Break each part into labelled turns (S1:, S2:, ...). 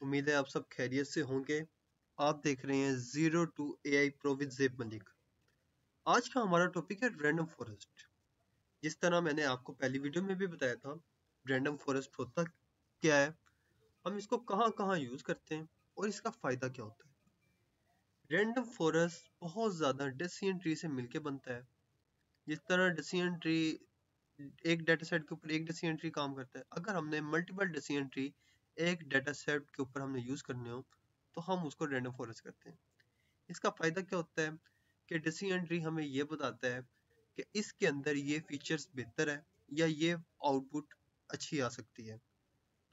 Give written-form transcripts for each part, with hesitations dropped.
S1: उम्मीद है आप सब खैरियत से होंगे। आप देख रहे हैं zero to AI pro with Zeb Malik. आज का हमारा टॉपिक है रैंडम फॉरेस्ट। जिस तरह मैंने आपको पहली वीडियो में भी बताया था, रैंडम फॉरेस्ट होता क्या है, हम इसको कहाँ कहाँ यूज करते हैं और इसका फायदा क्या होता है। रैंडम फॉरेस्ट बहुत ज्यादा डिसीजन ट्री से मिलके बनता है। जिस तरह डिसीजन ट्री एक डाटा सेट के ऊपर एक डिसीजन ट्री काम करता है, अगर हमने मल्टीपल डिसीजन ट्री एक डाटा सेट के ऊपर हमने यूज करने हो तो हम उसको रैंडम फॉरेस्ट करते हैं। इसका फायदा क्या होता है कि डिसीजन ट्री हमें ये बताता है कि इसके अंदर ये फीचर्स बेहतर है या ये आउटपुट अच्छी आ सकती है।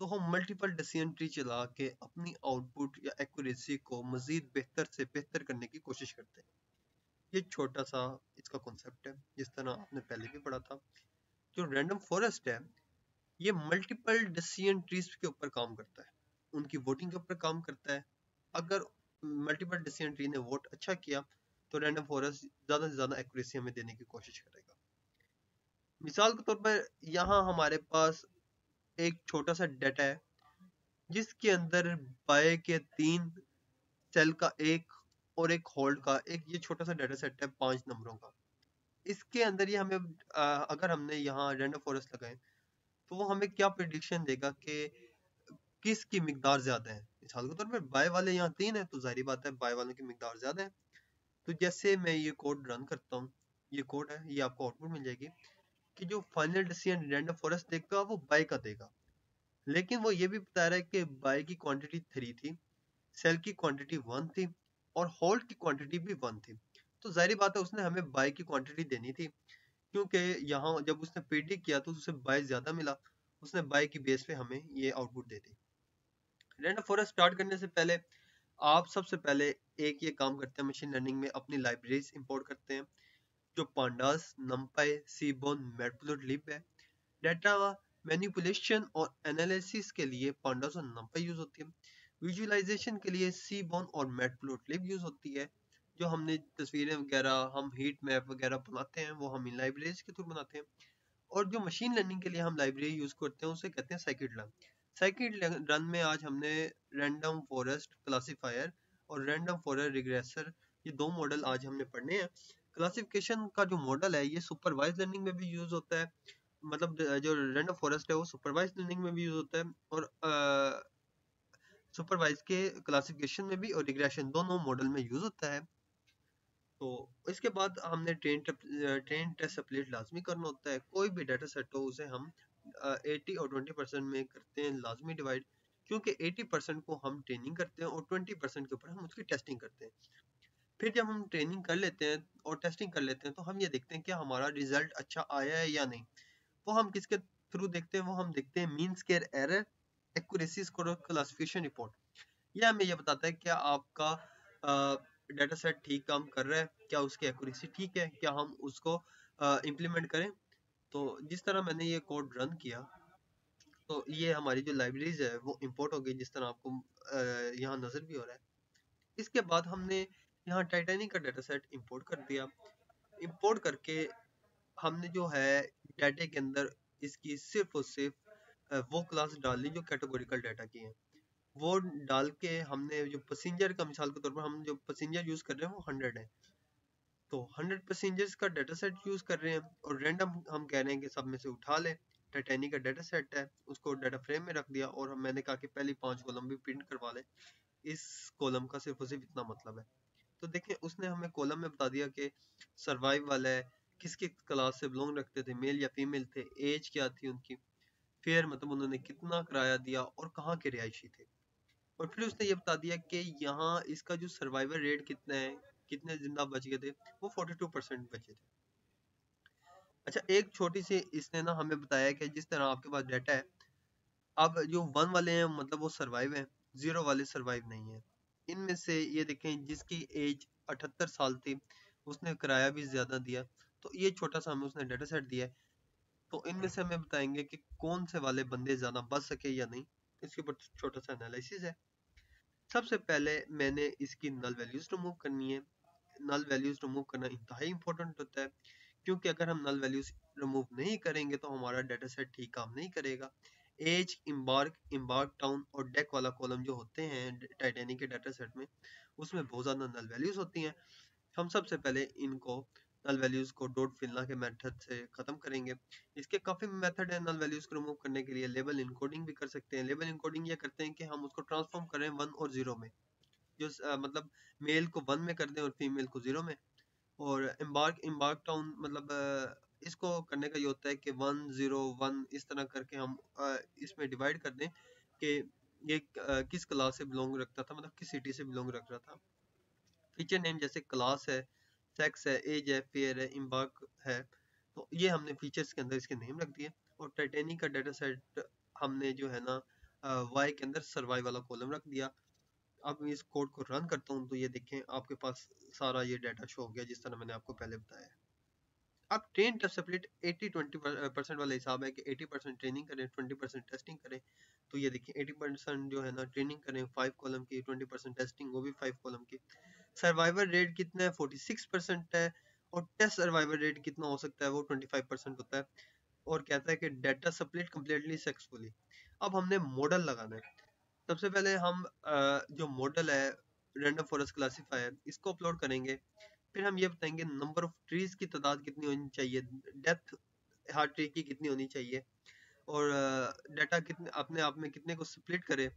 S1: तो हम मल्टीपल डिसीजन ट्री चला के अपनी आउटपुट या एक्यूरेसी को मजीद बेहतर से बेहतर करने की कोशिश करते हैं। ये छोटा सा इसका कॉन्सेप्ट है। जिस तरह आपने पहले भी पढ़ा था, जो रैंडम फॉरेस्ट है ये मल्टीपल डिसीजन ट्रीज के ऊपर काम करता है, उनकी वोटिंग के ऊपर काम करता है। अगर मल्टीपल डिसीजन ट्री ने वोट अच्छा किया तो रैंडम फॉरेस्ट ज्यादा से ज्यादा एक्यूरेसी हमें देने की कोशिश करेगा। मिसाल के तौर पर यहाँ हमारे पास एक छोटा सा डाटा है जिसके अंदर बाय के 3 सेल का एक और एक होल्ड का एक ये छोटा सा डाटा सेट है 5 नंबरों का। इसके अंदर ये हमें अगर हमने यहाँ रैंडम फॉरेस्ट लगाए तो वो हमें क्या प्रिडिक्शन देगा कि किसकी मिकदार ज्यादा है। मिसाल के तौर पर बाय वाले यहाँ 3 है तो जाहिर बात है बाय वालों की मिकदार ज्यादा है। तो जैसे मैं ये कोड रन करता हूँ, ये कोड है, ये आपको आउटपुट मिल जाएगी कि जो फाइनल डिसीजन रैंडम फॉरेस्ट देगा वो बाय का देगा। लेकिन वो ये भी बता रहा है कि बाय की क्वांटिटी 3 थी, सेल की क्वांटिटी 1 थी और होल्ड की क्वांटिटी भी 1 थी। तो जाहिर बात है उसने हमें बाय की क्वांटिटी देनी थी, क्योंकि यहाँ जब उसने प्रेडिक्ट किया तो उसे बाय ज्यादा मिला, उसने बाय की बेस पे हमें ये आउटपुट दे दी। रैंडम फॉरेस्ट स्टार्ट करने से पहले आप सबसे पहले एक ये काम करते हैं, मशीन लर्निंग में अपनी लाइब्रेरीज इंपोर्ट करते हैं जो पांडास, नमपाई, सीबोन, मैटप्लोट्लिब है। डाटा मैनिपुलेशन और एनालिसिस के लिए पांडास और नमपाई यूज होती है। विजुअलाइजेशन के लिए सीबोन और मैटप्लोट्लिब यूज होती है। जो हमने तस्वीरें वगैरह, हम हीट मैप वगैरह बनाते हैं वो हम इन लाइब्रेरीज के थ्रू बनाते हैं। और जो मशीन लर्निंग के लिए हम लाइब्रेरी यूज करते हैं उसे कहते हैं साइकिड रन। साइकिड रन में आज हमने रैंडम फॉरेस्ट क्लासिफायर और रैंडम फॉरेस्ट रिग्रेसर, ये 2 मॉडल आज हमने पढ़ने हैं। क्लासिफिकेशन का जो मॉडल है ये सुपरवाइज लर्निंग में भी यूज होता है, मतलब जो रैंडम फॉरेस्ट है वो सुपरवाइज लर्निंग में भी यूज होता है और सुपरवाइज के क्लासिफिकेशन में भी और रिग्रेशन दोनों मॉडल में यूज होता है। तो इसके बाद हमने ट्रेन टेस्ट स्प्लिट लाजमी करना होता है। कोई भी डाटा सेट हो उसे हम 80 और 20% में करते हैं लाजमी डिवाइड, क्योंकि 80% को हम ट्रेनिंग करते हैं और 20% के ऊपर हम उसकी टेस्टिंग करते हैं। फिर जब हम ट्रेनिंग कर लेते हैं और टेस्टिंग कर लेते हैं तो हम ये देखते हैं कि हमारा रिजल्ट अच्छा आया है या नहीं। वो हम किसके थ्रू देखते हैं, वो हम देखते हैं mean square error, accuracy score और क्लासिफिकेशन रिपोर्ट। ये हमें ये बताता है क्या आपका डाटा सेट ठीक काम कर रहा है, क्या उसकी एक्यूरेसी ठीक है, क्या हम उसको इम्प्लीमेंट करें। तो जिस तरह मैंने ये कोड रन किया तो ये हमारी जो लाइब्रेरीज है वो इंपोर्ट हो गई, जिस तरह आपको यहाँ नजर भी हो रहा है। इसके बाद हमने यहाँ टाइटैनिक का डाटा सेट इंपोर्ट कर दिया। इंपोर्ट करके हमने जो है डाटे के अंदर इसकी सिर्फ और सिर्फ वो क्लास डाल ली जो कैटेगोरिकल डाटा की है। वो डाल के हमने जो पैसेंजर का, मिसाल के तौर पर हम जो पैसेंजर यूज कर रहे हैं वो 100 है, तो 100 पैसेंजर्स का डाटा सेट यूज कर रहे हैं और रैंडम हम कह रहे हैं कि सब में से उठा ले। टाइटैनिक का डाटा सेट है, उसको डाटा फ्रेम में रख दिया और मैंने कहा कि पहली 5 कॉलम भी प्रिंट करवा ले। इस कॉलम का सिर्फ और सिर्फ इतना मतलब है। तो देखें उसने हमें कॉलम में बता दिया कि सर्वाइव वाला है, किसके क्लास से बिलोंग रखते थे, मेल या फीमेल थे, एज क्या थी उनकी, फेयर मतलब उन्होंने कितना किराया दिया और कहाँ के रिहायशी थे। और फिर उसने ये बता दिया कि यहाँ इसका जो सर्वाइवल रेट कितना है, कितने जिंदा बच गए थे, वो 42% बचे थे। अच्छा, एक छोटी सी इसने ना हमें बताया कि जिस तरह आपके पास डाटा है, अब जो 1 वाले हैं मतलब वो सर्वाइव हैं, 0 वाले सर्वाइव नहीं है। इनमें से ये देखें जिसकी एज 78 साल थी उसने किराया भी ज्यादा दिया, तो ये छोटा सा हमें उसने डाटा सेट दिया है। तो इनमें से हमें बताएंगे कि कौन से वाले बंदे ज्यादा बच सके या नहीं। इसके ऊपर छोटा सा एनालिसिस है। सबसे पहले मैंने इसकी नल वैल्यूज रिमूव करनी है। नल वैल्यूज रिमूव करना इंतहाई इंपॉर्टेंट होता है, क्योंकि अगर हम नल वैल्यूज रिमूव नहीं करेंगे तो हमारा डाटा सेट ठीक काम नहीं करेगा। एज, इम्बार्क टाउन और डेक वाला कॉलम जो होते हैं टाइटैनिक के डाटा सेट में, उसमें बहुत ज़्यादा नल वैल्यूज होती हैं। हम सबसे पहले इनको नल वैल्यूज को डॉट फिलना के मेथड से ख़त्म करेंगे। इसके काफ़ी मेथड है नल वैल्यूज को रिमूव करने के लिए। लेबल इनकोडिंग भी कर सकते हैं। लेबल इनकोडिंग ये करते हैं कि हम उसको ट्रांसफॉर्म करें 1 और 0 में, जो मतलब मेल को 1 में कर दें और फीमेल को 0 में। और इम्बार्क टाउन मतलब इसको करने का ये होता है कि 1 0 1 इस तरह करके हम इसमें डिवाइड कर दें कि ये किस क्लास से बिलोंग रखता था, मतलब किस सिटी से बिलोंग रख रहा था। फीचर नेम जैसे क्लास है, सेक्स है, एज है, फेयर है, इम्बार्क है, तो ये हमने फीचर्स के अंदर इसके नेम रख दिए। और टाइटेनिक का डाटा सेट हमने जो है ना वाई के अंदर सर्वाइव वाला कॉलम रख दिया। अब मैं इस कोड को रन करता हूँ तो ये देखें आपके पास सारा ये डाटा शो हो गया जिस तरह मैंने आपको पहले बताया। अब ट्रेन टेस्ट स्प्लिट 80-20% वाला हिसाब है कि 80% ट्रेनिंग करें, 20% टेस्टिंग करें। तो ये देखिए 80% जो है ना ट्रेनिंग करें 5 कॉलम की, 20% टेस्टिंग वो भी 5 कॉलम की। सर्वाइवल रेट कितना है 46% है, और टेस्ट सर्वाइवल रेट कितना हो सकता है वो 25% होता है। और कहता है कि डाटा स्प्लिट कम्प्लीटली सक्सेसफुली। अब हमने मॉडल लगाना है। सबसे पहले हम जो मॉडल है रैंडम फॉरेस्ट क्लासिफायर, इसको अपलोड करेंगे। फिर हम ये बताएंगे नंबर ऑफ ट्रीज की तादाद कितनी होनी चाहिए, डेप्थ हर ट्री की कितनी होनी चाहिए, और डाटा कितने अपने आप में कितने को स्प्लिट करे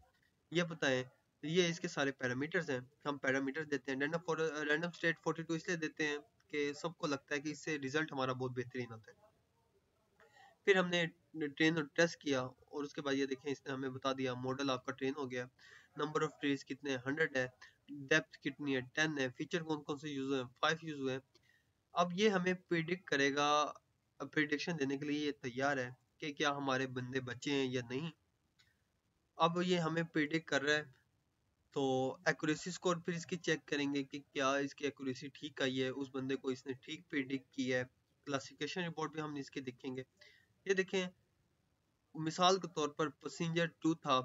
S1: ये बताएं। ये इसके सारे पैरामीटर्स हैं। हम पैरामीटर्स देते हैं। रैंडम स्टेट 42 इसलिए देते हैं कि सबको लगता है कि इससे रिजल्ट हमारा बहुत बेहतरीन होता है। फिर हमने ट्रेन और टेस्ट किया और उसके बाद ये देखें इसने हमें बता दिया मॉडल आपका ट्रेन हो गया। नंबर ऑफ ट्रीज कितने 100 है, डेप्थ कितनी है 10 है, फीचर कौन कौन से यूज हुए हैं 5 यूज हुए हैं। अब ये हमें प्रिडिक्ट करेगा, प्रिडिक्शन देने के लिए ये तैयार है कि क्या हमारे बंदे बचे हैं या नहीं। अब ये हमें प्रिडिक्ट कर रहा है तो एक्यूरेसी स्कोर फिर इसकी चेक करेंगे कि क्या इसकी एक्यूरेसी ठीक आई है, उस बंदे को इसने ठीक प्रिडिक्ट किया है। क्लासिफिकेशन रिपोर्ट भी हम इसके देखेंगे। ये देखें मिसाल के तौर पर पैसेंजर 2 था,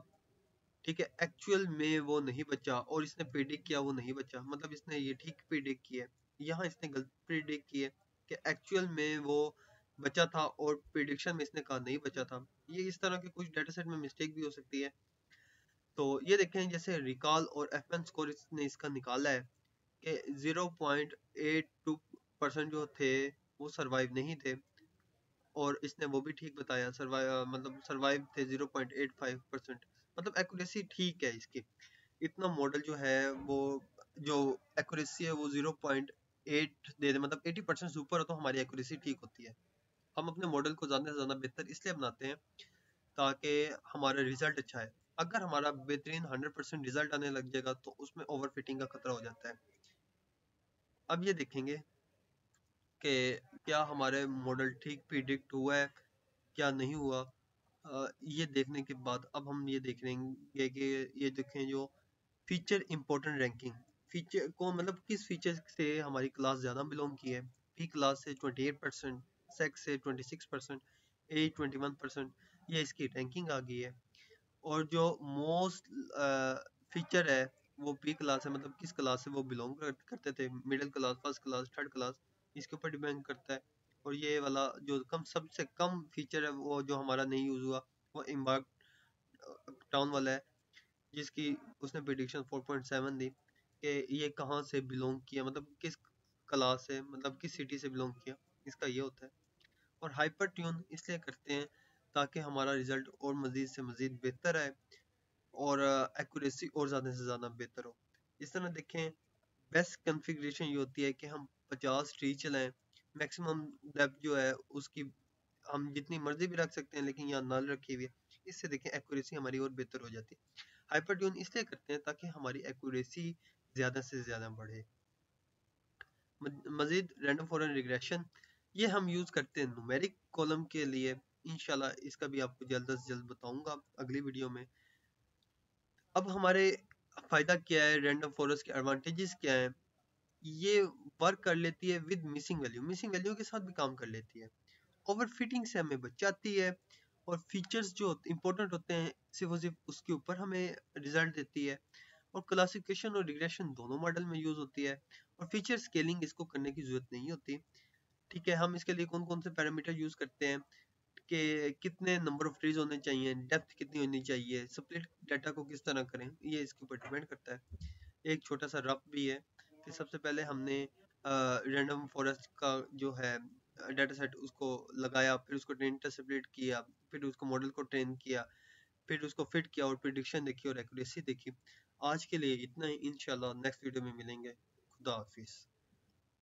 S1: ठीक है, एक्चुअल में वो नहीं बचा और इसने प्रिडिक्ट किया वो नहीं बचा, मतलब इसने ये ठीक प्रिडिक्ट किया है। यहाँ इसने गलत प्रिडिक्ट किया कि एक्चुअल में वो बचा था और प्रिडिक्शन में इसने कहा नहीं बचा था। ये इस तरह के कुछ डाटा सेट में मिस्टेक भी हो सकती है। तो ये देखें जैसे रिकॉल और एफ स्कोर इसने इसका निकाला है कि 0.82% जो थे वो सरवाइव नहीं थे, और इसने वो भी ठीक बताया सरवाइव मतलब सरवाइव थे 0.85%, मतलब एक्यूरेसी ठीक है इसकी। इतना मॉडल जो है वो जो एक्यूरेसी है वो 0.8 दे दे, मतलब 80% से ऊपर हो तो हमारी एक्यूरेसी ठीक होती है। हम अपने मॉडल को ज़्यादा से ज़्यादा बेहतर इसलिए बनाते हैं ताकि हमारा रिजल्ट अच्छा है। अगर हमारा बेहतरीन 100% रिजल्ट आने लग जाएगा तो उसमें ओवरफिटिंग का खतरा हो जाता है। अब ये देखेंगे कि क्या हमारे मॉडल ठीक प्रिडिक्ट हुआ है क्या नहीं हुआ। ये देखने के बाद अब हम ये देख लेंगे कि ये देखें जो फीचर इंपॉर्टेंट रैंकिंग, फीचर को मतलब किस फीचर से हमारी क्लास ज़्यादा बिलोंग की है। पी क्लास से 28%, सेक्स से 26%, एज 21%, ये इसकी रैंकिंग आ गई है। और जो मोस्ट फीचर है वो पी क्लास है, मतलब किस क्लास से वो बिलोंग करते थे, middle class, first class, third class, इसके ऊपर डिपेंड करता है। और ये वाला जो कम सबसे कम फीचर है वो जो हमारा नहीं यूज़ हुआ वो इम्बार्क टाउन वाला है, जिसकी उसने प्रिडिक्शन 4.7 दी कि ये कहाँ से बिलोंग किया, मतलब किस क्लास से, मतलब किस सिटी से बिलोंग किया, इसका ये होता है। और हाइपर ट्यून इसलिए करते हैं ताकि हमारा रिजल्ट और मज़ीद से मज़ीद बेहतर आए और एक्यूरेसी और ज़्यादा से ज़्यादा बेहतर हो। इस तरह देखें बेस्ट कॉन्फ़िगरेशन ये होती है कि हम 50 ट्री चलाएं। मैक्सिमम डेप्थ जो है उसकी हम जितनी मर्जी भी रख सकते हैं लेकिन यहाँ नल रखी हुई है, इससे देखें एक्यूरेसी हमारी और बेहतर हो जाती है। हाइपर ट्यून इसलिए करते हैं ताकि हमारी एक्यूरेसी ज़्यादा से ज़्यादा बढ़े। मज़ीद रैंडम फॉरेन रिग्रेशन ये हम यूज़ करते हैं न्यूमेरिक कॉलम के लिए। इंशाल्लाह इसका भी आपको जल्द से जल्द बताऊंगा अगली वीडियो में। अब हमारे फ़ायदा क्या है, रैंडम फॉरेस्ट के एडवांटेजेस क्या हैं। ये वर्क कर लेती है विद मिसिंग वैल्यू के साथ भी काम कर लेती है। ओवरफिटिंग से हमें बचाती है, और फीचर्स जो इंपॉर्टेंट होते हैं सिर्फ और सिर्फ उसके ऊपर हमें रिजल्ट देती है। और क्लासिफिकेशन और रिग्रेशन दोनों मॉडल में यूज़ होती है। और फीचर स्केलिंग इसको करने की ज़रूरत नहीं होती। ठीक है, हम इसके लिए कौन कौन से पैरामीटर यूज़ करते हैं। कि कितने नंबर ऑफ ट्रीज होने चाहिए, डेप्थ कितनी होनी चाहिए, स्प्लिट डाटा को किस तरह करें, ये इसके ऊपर डिपेंड करता है। एक छोटा सा रफ भी है कि सबसे पहले हमने रैंडम फॉरेस्ट का जो है डाटा सेट उसको लगाया, फिर उसको इंटरसेप्ट किया, फिर उसको मॉडल को ट्रेन किया, फिर उसको फिट किया और प्रिडिक्शन देखी और एक्यूरेसी देखी। आज के लिए इतना ही, इंशाल्लाह नेक्स्ट वीडियो में मिलेंगे। खुदा हाफिज।